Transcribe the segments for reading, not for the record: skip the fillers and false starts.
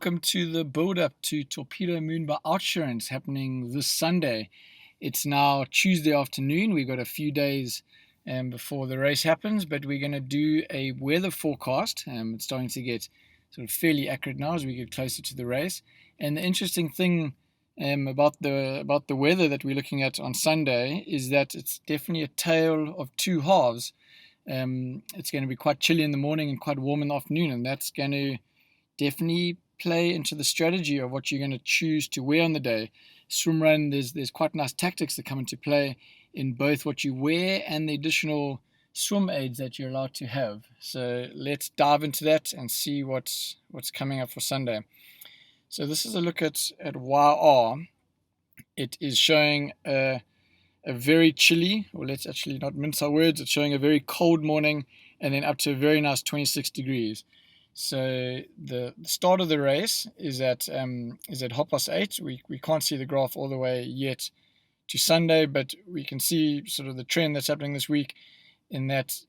welcome to the build-up to Torpedo Moonbar Outsurance happening this Sunday. It's now Tuesday afternoon. We've got a few days before the race happens, but we're going to do a weather forecast. It's starting to get sort of fairly accurate now as we get closer to the race. And the interesting thing about the weather that we're looking at on Sunday is that it's definitely a tale of two halves. It's going to be quite chilly in the morning and quite warm in the afternoon, and that's going to definitely play into the strategy of what you're going to choose to wear on the day. Swim run, there's quite nice tactics that come into play in both what you wear and the additional swim aids that you're allowed to have. So let's dive into that and see what's coming up for Sunday. So this is a look at YR. It is showing a very chilly, or let's actually not mince our words, it's showing a very cold morning and then up to a very nice 26 degrees. So the start of the race is at 8:30. We can't see the graph all the way yet to Sunday, but we can see sort of the trend that's happening this week in that,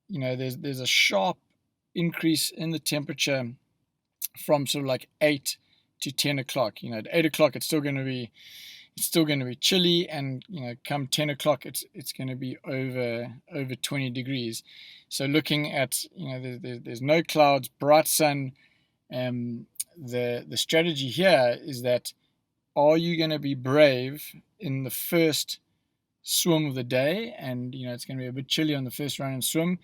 there's a sharp increase in the temperature from sort of like 8 to 10 o'clock. At 8 o'clock it's still going to be chilly, and come 10 o'clock it's going to be over 20 degrees. So looking at there's no clouds, bright sun. The strategy here is that, are you going to be brave in the first swim of the day? And it's going to be a bit chilly on the first run and swim,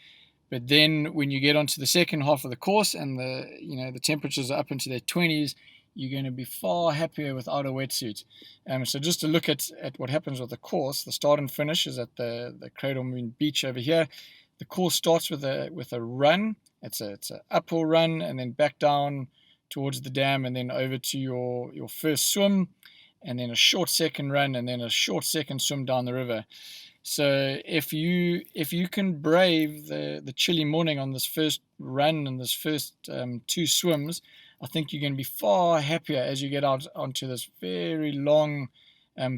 but then when you get onto the second half of the course and the temperatures are up into their 20s, you're going to be far happier without a wetsuit. So just to look at what happens with the course, the start and finish is at the Cradle Moon Beach over here. The course starts with a run. It's an uphill run and then back down towards the dam and then over to your first swim, and then a short second run and then a short second swim down the river. So if you can brave the chilly morning on this first run and this first two swims, I think you're going to be far happier as you get out onto this very long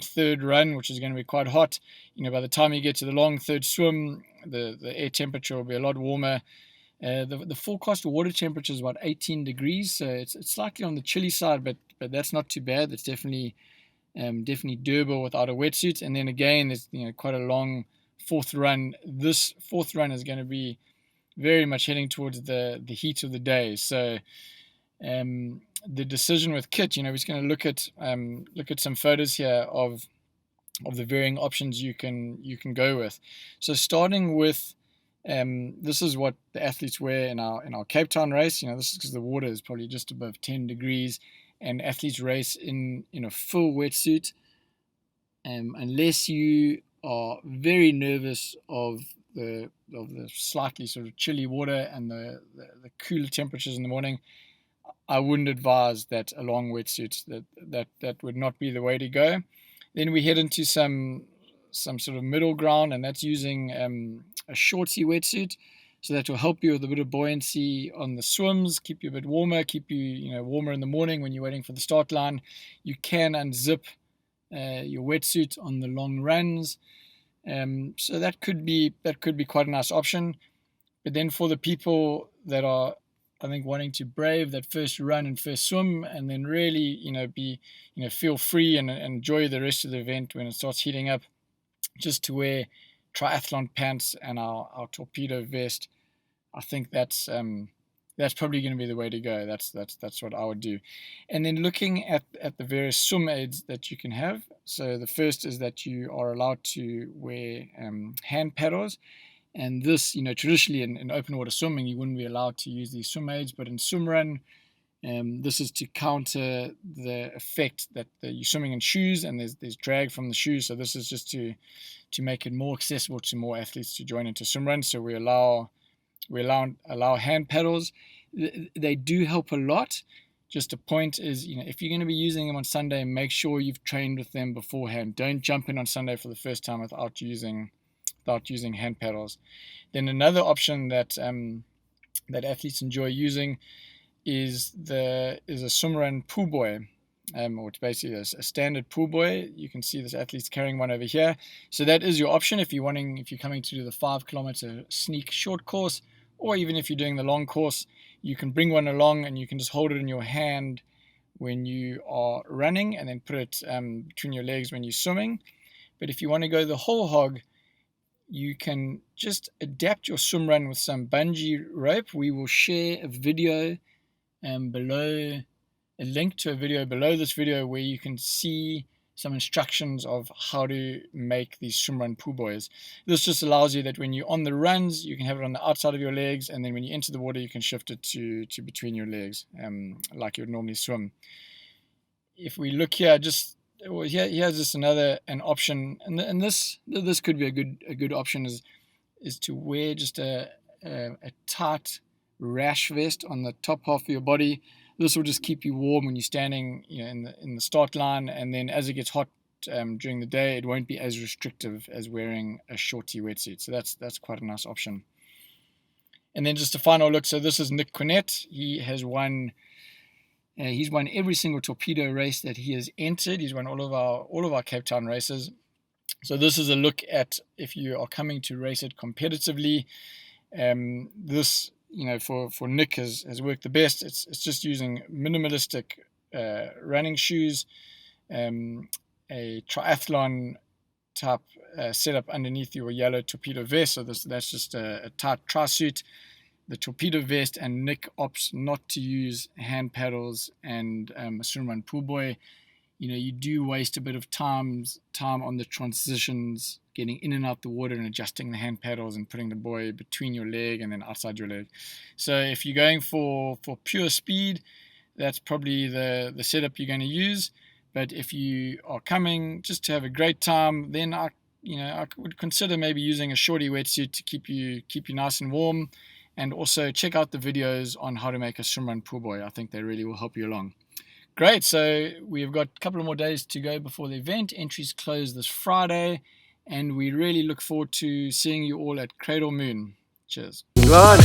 third run, which is going to be quite hot. By the time you get to the long third swim, the air temperature will be a lot warmer. The forecast water temperature is about 18 degrees, so it's slightly on the chilly side, but that's not too bad. That's definitely doable without a wetsuit. And then again, there's quite a long fourth run. This fourth run is going to be very much heading towards the heat of the day. So the decision with kit, we're just going to look at some photos here of the varying options you can go with. So starting with this is what the athletes wear in our Cape Town race. This is because the water is probably just above 10 degrees, and athletes race in a full wetsuit, unless you are very nervous of the slightly sort of chilly water and the cooler temperatures in the morning. I wouldn't advise that a long wetsuit. That would not be the way to go. Then we head into some sort of middle ground, and that's using a shorty wetsuit. So that will help you with a bit of buoyancy on the swims, keep you a bit warmer, keep you warmer in the morning when you're waiting for the start line. You can unzip your wetsuit on the long runs, so that could be quite a nice option. But then for the people that are, I think, wanting to brave that first run and first swim, and then really feel free and enjoy the rest of the event when it starts heating up, just to wear triathlon pants and our torpedo vest, I think that's probably going to be the way to go. That's what I would do. And then looking at the various swim aids that you can have. So the first is that you are allowed to wear hand paddles. And this, traditionally in open water swimming, you wouldn't be allowed to use these swim aids, but in swim run, this is to counter the effect that you're swimming in shoes and there's drag from the shoes. So this is just to make it more accessible to more athletes to join into swim run. So we allow hand paddles. They do help a lot. Just a point is, if you're going to be using them on Sunday, make sure you've trained with them beforehand. Don't jump in on Sunday for the first time without using hand paddles. Then another option that athletes enjoy using is a swim run pool buoy, or it's basically a standard pool buoy. You can see this athlete's carrying one over here. So that is your option if you're coming to do the 5 kilometer sneak short course, or even if you're doing the long course, you can bring one along and you can just hold it in your hand when you are running, and then put it between your legs when you're swimming. But if you want to go the whole hog, you can just adapt your swim run with some bungee rope. We will share a video below, a link to a video below this video where you can see some instructions of how to make these swim run pool buoys. This just allows you that when you're on the runs, you can have it on the outside of your legs, and then when you enter the water, you can shift it to between your legs, like you would normally swim. If we look here, here's just an option, and this could be a good option, is to wear just a tight rash vest on the top half of your body. This will just keep you warm when you're standing, in the start line, and then as it gets hot during the day, it won't be as restrictive as wearing a shorty wetsuit. So that's quite a nice option. And then just a final look. So this is Nick Quinnett. He has won. He's won every single Torpedo race that he has entered. He's won all of our Cape Town races. So this is a look at if you are coming to race it competitively. This, for Nick has worked the best. It's just using minimalistic running shoes, a triathlon type setup underneath your yellow Torpedo vest. So that's just a tight tri-suit, the Torpedo vest, and Nick opts not to use hand paddles and a swim run pool buoy. You do waste a bit of time on the transitions, getting in and out the water and adjusting the hand paddles and putting the buoy between your leg and then outside your leg. So if you're going for pure speed, that's probably the setup you're going to use. But if you are coming just to have a great time, then I would consider maybe using a shorty wetsuit to keep you nice and warm. And also check out the videos on how to make a swim run pool buoy. I think they really will help you along. Great, so we've got a couple of more days to go before the event. Entries close this Friday, and we really look forward to seeing you all at Cradle Moon. Cheers. Run.